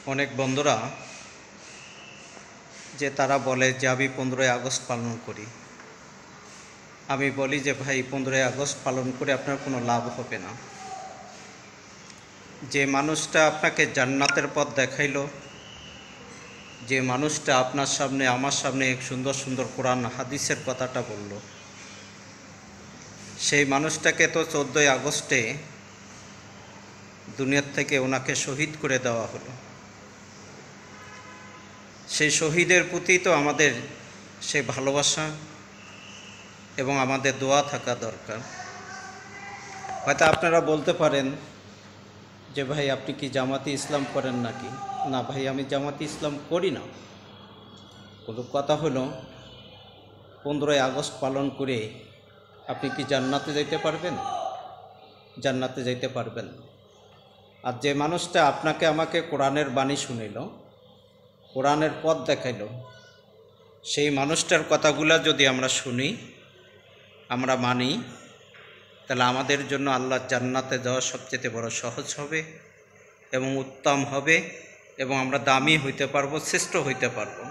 অনেক বন্ধুরা যে তারা বলে যে আমি 15ই আগস্ট পালন করি। আমি বলি যে ভাই 15ই আগস্ট পালন করে আপনার কোনো লাভ হবে না। যে মানুষটা আপনাকে জান্নাতের পথ দেখাইলো, যে মানুষটা আপনার সামনে আমার সামনে সুন্দর সুন্দর কোরআন হাদিসের কথাটা বলল, সেই মানুষটাকে তো 14ই আগস্টে দুনিয়ার থেকে ওনাকে শহীদ করে দেওয়া হলো। সেই শহীদের প্রতি তো আমাদের সেই ভালোবাসা এবং আমাদের দোয়া থাকা দরকার। হয়তো আপনারা বলতে পারেন যে ভাই আপনি কি জামাতি ইসলাম করেন নাকি? না ভাই, আমি জামাতি ইসলাম করি না। কোনো কথা হলো 15ই আগস্ট পালন করে আপনি কি জান্নাতে যেতে পারবেন? জান্নাতে যেতে পারবেন না। আর যে মানুষটা আপনাকে আমাকে কোরআনের বাণী শুনিল, কোরআনের পথ দেখাইল, সেই মানুষটার কথাগুলো যদি আমরা শুনি, আমরা মানি, তাহলে আমাদের জন্য আল্লাহর জান্নাতে যাওয়া সবচেয়ে বড় সহজ হবে এবং উত্তম হবে এবং আমরা দামি হইতে পারবো, শ্রেষ্ঠ হইতে পারবো।